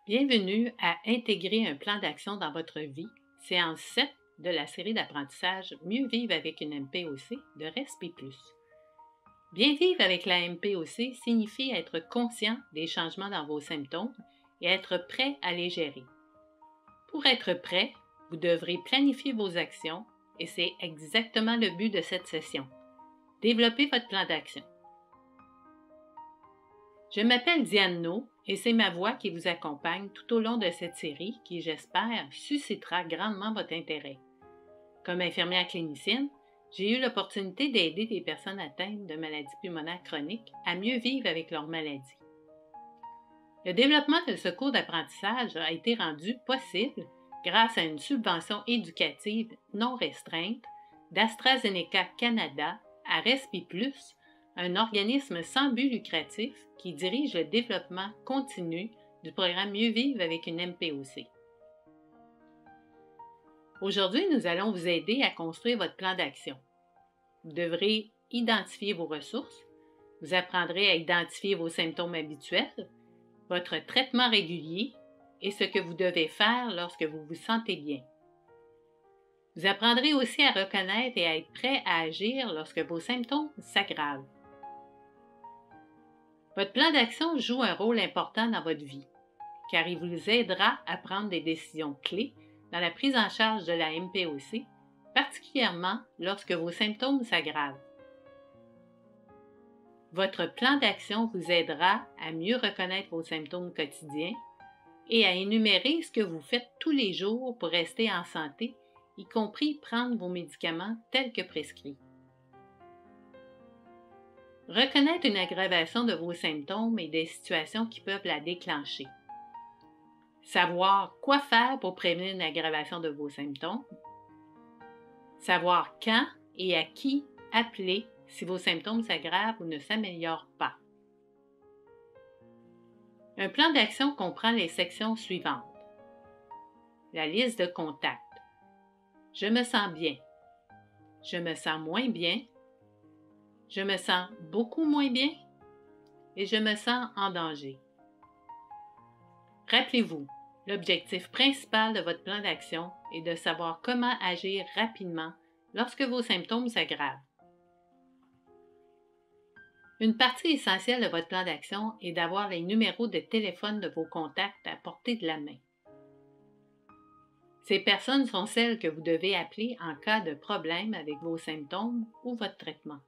Bienvenue à Intégrer un plan d'action dans votre vie, séance 7 de la série d'apprentissage Mieux vivre avec une MPOC de Respi+. Bien vivre avec la MPOC signifie être conscient des changements dans vos symptômes et être prêt à les gérer. Pour être prêt, vous devrez planifier vos actions et c'est exactement le but de cette session. Développez votre plan d'action. Je m'appelle Diane No et c'est ma voix qui vous accompagne tout au long de cette série qui, j'espère, suscitera grandement votre intérêt. Comme infirmière clinicienne, j'ai eu l'opportunité d'aider des personnes atteintes de maladies pulmonaires chroniques à mieux vivre avec leur maladie. Le développement de ce cours d'apprentissage a été rendu possible grâce à une subvention éducative non restreinte d'AstraZeneca Canada à Respi+, un organisme sans but lucratif qui dirige le développement continu du programme Mieux vivre avec une MPOC. Aujourd'hui, nous allons vous aider à construire votre plan d'action. Vous devrez identifier vos ressources, vous apprendrez à identifier vos symptômes habituels, votre traitement régulier et ce que vous devez faire lorsque vous vous sentez bien. Vous apprendrez aussi à reconnaître et à être prêt à agir lorsque vos symptômes s'aggravent. Votre plan d'action joue un rôle important dans votre vie, car il vous aidera à prendre des décisions clés dans la prise en charge de la MPOC, particulièrement lorsque vos symptômes s'aggravent. Votre plan d'action vous aidera à mieux reconnaître vos symptômes quotidiens et à énumérer ce que vous faites tous les jours pour rester en santé, y compris prendre vos médicaments tels que prescrits. Reconnaître une aggravation de vos symptômes et des situations qui peuvent la déclencher. Savoir quoi faire pour prévenir une aggravation de vos symptômes. Savoir quand et à qui appeler si vos symptômes s'aggravent ou ne s'améliorent pas. Un plan d'action comprend les sections suivantes. La liste de contacts. Je me sens bien. Je me sens moins bien. Je me sens beaucoup moins bien et je me sens en danger. Rappelez-vous, l'objectif principal de votre plan d'action est de savoir comment agir rapidement lorsque vos symptômes s'aggravent. Une partie essentielle de votre plan d'action est d'avoir les numéros de téléphone de vos contacts à portée de la main. Ces personnes sont celles que vous devez appeler en cas de problème avec vos symptômes ou votre traitement.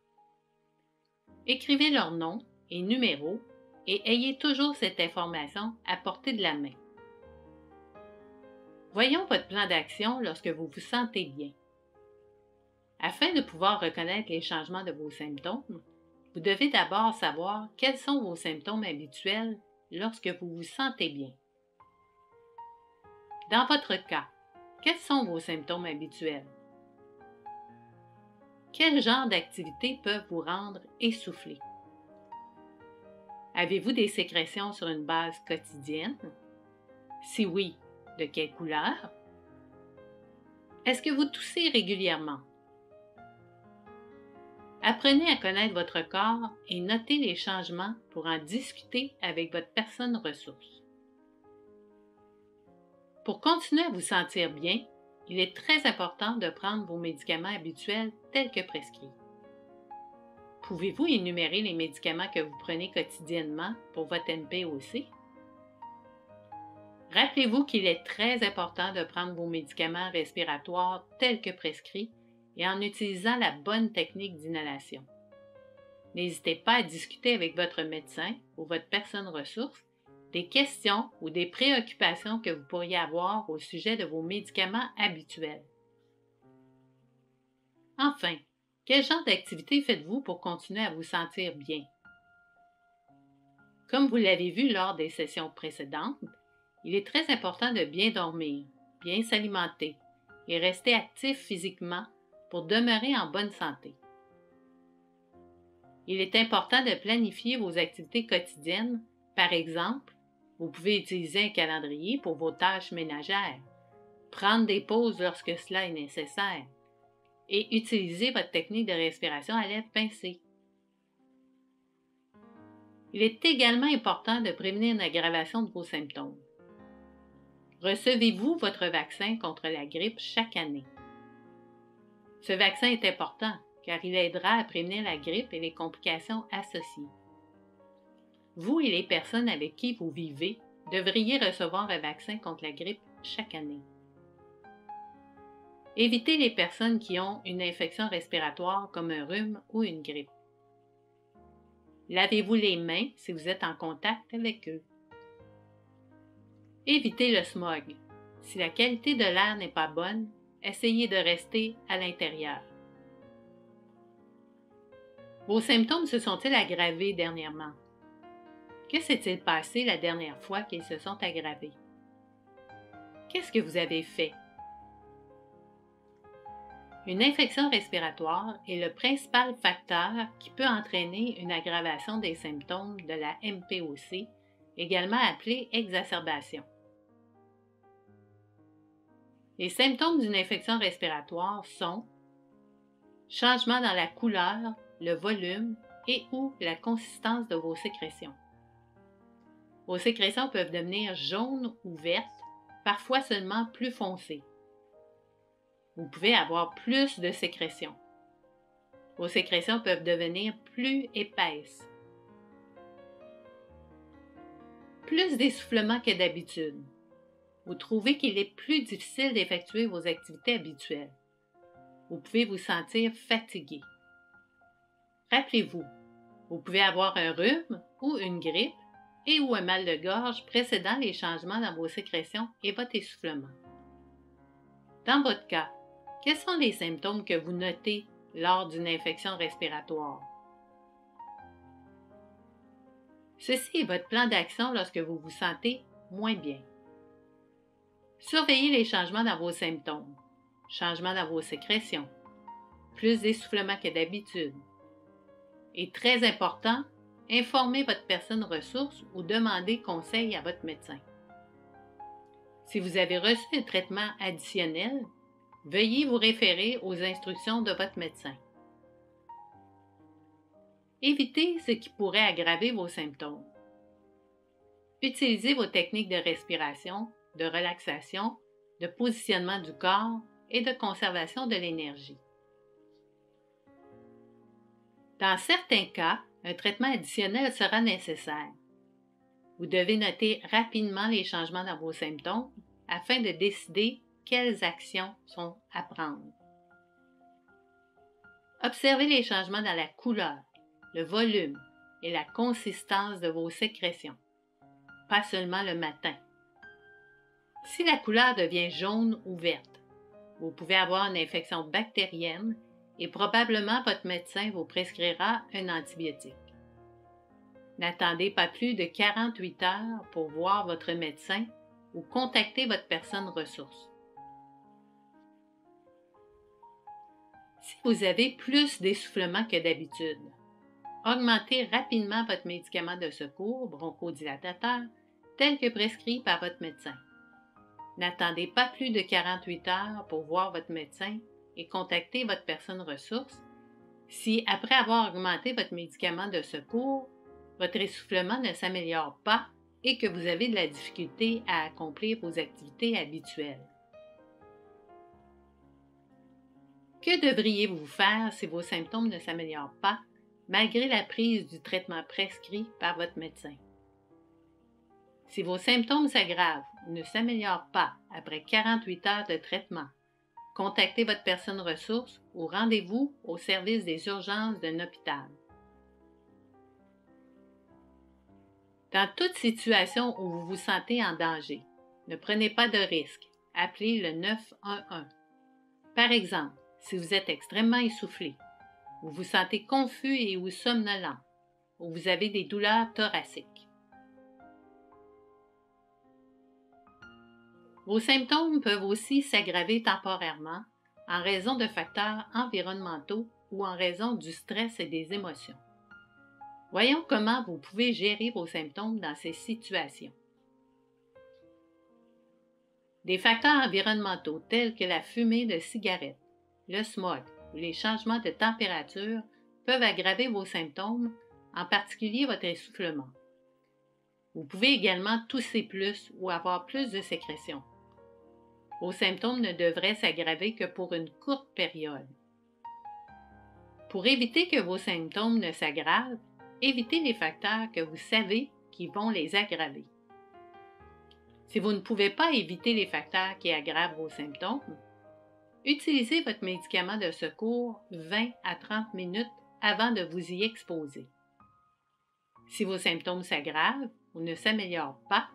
Écrivez leur nom et numéro et ayez toujours cette information à portée de la main. Voyons votre plan d'action lorsque vous vous sentez bien. Afin de pouvoir reconnaître les changements de vos symptômes, vous devez d'abord savoir quels sont vos symptômes habituels lorsque vous vous sentez bien. Dans votre cas, quels sont vos symptômes habituels? Quel genre d'activités peuvent vous rendre essoufflé? Avez-vous des sécrétions sur une base quotidienne? Si oui, de quelle couleur? Est-ce que vous toussez régulièrement? Apprenez à connaître votre corps et notez les changements pour en discuter avec votre personne ressource. Pour continuer à vous sentir bien, il est très important de prendre vos médicaments habituels tels que prescrits. Pouvez-vous énumérer les médicaments que vous prenez quotidiennement pour votre MPOC? Rappelez-vous qu'il est très important de prendre vos médicaments respiratoires tels que prescrits et en utilisant la bonne technique d'inhalation. N'hésitez pas à discuter avec votre médecin ou votre personne ressource des questions ou des préoccupations que vous pourriez avoir au sujet de vos médicaments habituels. Enfin, quel genre d'activité faites-vous pour continuer à vous sentir bien? Comme vous l'avez vu lors des sessions précédentes, il est très important de bien dormir, bien s'alimenter et rester actif physiquement pour demeurer en bonne santé. Il est important de planifier vos activités quotidiennes. Par exemple, vous pouvez utiliser un calendrier pour vos tâches ménagères, prendre des pauses lorsque cela est nécessaire et utiliser votre technique de respiration à lèvres pincées. Il est également important de prévenir une aggravation de vos symptômes. Recevez-vous votre vaccin contre la grippe chaque année? Ce vaccin est important car il aidera à prévenir la grippe et les complications associées. Vous et les personnes avec qui vous vivez devriez recevoir un vaccin contre la grippe chaque année. Évitez les personnes qui ont une infection respiratoire comme un rhume ou une grippe. Lavez-vous les mains si vous êtes en contact avec eux. Évitez le smog. Si la qualité de l'air n'est pas bonne, essayez de rester à l'intérieur. Vos symptômes se sont-ils aggravés dernièrement? Que s'est-il passé la dernière fois qu'ils se sont aggravés? Qu'est-ce que vous avez fait? Une infection respiratoire est le principal facteur qui peut entraîner une aggravation des symptômes de la MPOC, également appelée exacerbation. Les symptômes d'une infection respiratoire sont changement dans la couleur, le volume et ou la consistance de vos sécrétions. Vos sécrétions peuvent devenir jaunes ou vertes, parfois seulement plus foncées. Vous pouvez avoir plus de sécrétions. Vos sécrétions peuvent devenir plus épaisses. Plus d'essoufflement que d'habitude. Vous trouvez qu'il est plus difficile d'effectuer vos activités habituelles. Vous pouvez vous sentir fatigué. Rappelez-vous, vous pouvez avoir un rhume ou une grippe et ou un mal de gorge précédant les changements dans vos sécrétions et votre essoufflement. Dans votre cas, quels sont les symptômes que vous notez lors d'une infection respiratoire? Ceci est votre plan d'action lorsque vous vous sentez moins bien. Surveillez les changements dans vos symptômes, changements dans vos sécrétions, plus d'essoufflement que d'habitude. Et très important, informez votre personne ressource ou demandez conseil à votre médecin. Si vous avez reçu un traitement additionnel, veuillez vous référer aux instructions de votre médecin. Évitez ce qui pourrait aggraver vos symptômes. Utilisez vos techniques de respiration, de relaxation, de positionnement du corps et de conservation de l'énergie. Dans certains cas, un traitement additionnel sera nécessaire. Vous devez noter rapidement les changements dans vos symptômes afin de décider quelles actions sont à prendre. Observez les changements dans la couleur, le volume et la consistance de vos sécrétions, pas seulement le matin. Si la couleur devient jaune ou verte, vous pouvez avoir une infection bactérienne et probablement votre médecin vous prescrira un antibiotique. N'attendez pas plus de 48 heures pour voir votre médecin ou contacter votre personne ressource. Si vous avez plus d'essoufflement que d'habitude, augmentez rapidement votre médicament de secours bronchodilatateur tel que prescrit par votre médecin. N'attendez pas plus de 48 heures pour voir votre médecin et contacter votre personne ressource si, après avoir augmenté votre médicament de secours, votre essoufflement ne s'améliore pas et que vous avez de la difficulté à accomplir vos activités habituelles. Que devriez-vous faire si vos symptômes ne s'améliorent pas malgré la prise du traitement prescrit par votre médecin? Si vos symptômes s'aggravent ou ne s'améliorent pas après 48 heures de traitement, contactez votre personne ressource ou rendez-vous au service des urgences d'un hôpital. Dans toute situation où vous vous sentez en danger, ne prenez pas de risques. Appelez le 911. Par exemple, si vous êtes extrêmement essoufflé, vous vous sentez confus et ou somnolent, ou vous avez des douleurs thoraciques. Vos symptômes peuvent aussi s'aggraver temporairement en raison de facteurs environnementaux ou en raison du stress et des émotions. Voyons comment vous pouvez gérer vos symptômes dans ces situations. Des facteurs environnementaux tels que la fumée de cigarettes, le smog ou les changements de température peuvent aggraver vos symptômes, en particulier votre essoufflement. Vous pouvez également tousser plus ou avoir plus de sécrétions, Vos symptômes ne devraient s'aggraver que pour une courte période. Pour éviter que vos symptômes ne s'aggravent, évitez les facteurs que vous savez qui vont les aggraver. Si vous ne pouvez pas éviter les facteurs qui aggravent vos symptômes, utilisez votre médicament de secours 20 à 30 minutes avant de vous y exposer. Si vos symptômes s'aggravent ou ne s'améliorent pas,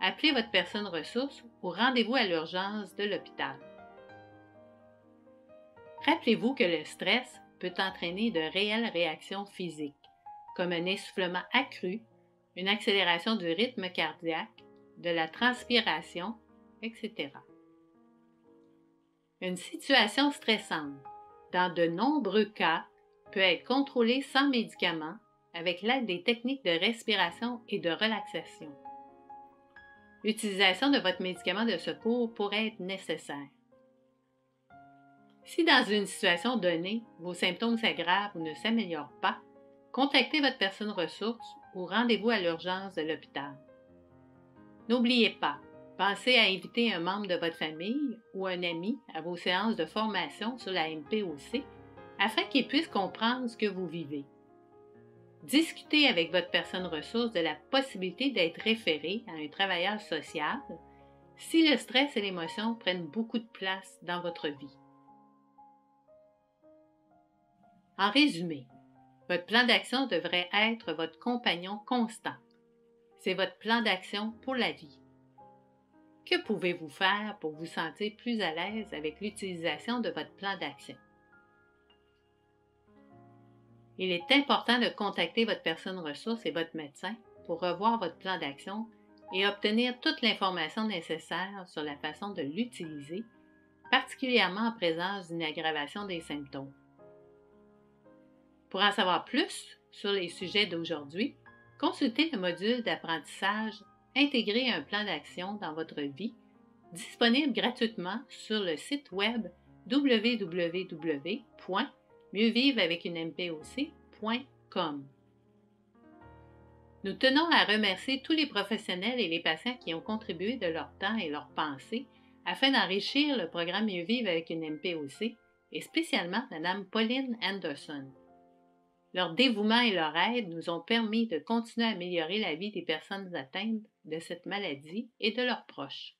appelez votre personne ressource ou rendez-vous à l'urgence de l'hôpital. Rappelez-vous que le stress peut entraîner de réelles réactions physiques, comme un essoufflement accru, une accélération du rythme cardiaque, de la transpiration, etc. Une situation stressante, dans de nombreux cas, peut être contrôlée sans médicaments avec l'aide des techniques de respiration et de relaxation. L'utilisation de votre médicament de secours pourrait être nécessaire. Si dans une situation donnée, vos symptômes s'aggravent ou ne s'améliorent pas, contactez votre personne ressource ou rendez-vous à l'urgence de l'hôpital. N'oubliez pas, pensez à inviter un membre de votre famille ou un ami à vos séances de formation sur la MPOC afin qu'il puisse comprendre ce que vous vivez. Discutez avec votre personne ressource de la possibilité d'être référé à un travailleur social si le stress et l'émotion prennent beaucoup de place dans votre vie. En résumé, votre plan d'action devrait être votre compagnon constant. C'est votre plan d'action pour la vie. Que pouvez-vous faire pour vous sentir plus à l'aise avec l'utilisation de votre plan d'action? Il est important de contacter votre personne ressource et votre médecin pour revoir votre plan d'action et obtenir toute l'information nécessaire sur la façon de l'utiliser, particulièrement en présence d'une aggravation des symptômes. Pour en savoir plus sur les sujets d'aujourd'hui, consultez le module d'apprentissage Intégrer un plan d'action dans votre vie, disponible gratuitement sur le site web www.mieuxvivreavecunempOC.com. Nous tenons à remercier tous les professionnels et les patients qui ont contribué de leur temps et leur pensée afin d'enrichir le programme Mieux vivre avec une MPOC et spécialement Mme Pauline Anderson. Leur dévouement et leur aide nous ont permis de continuer à améliorer la vie des personnes atteintes de cette maladie et de leurs proches.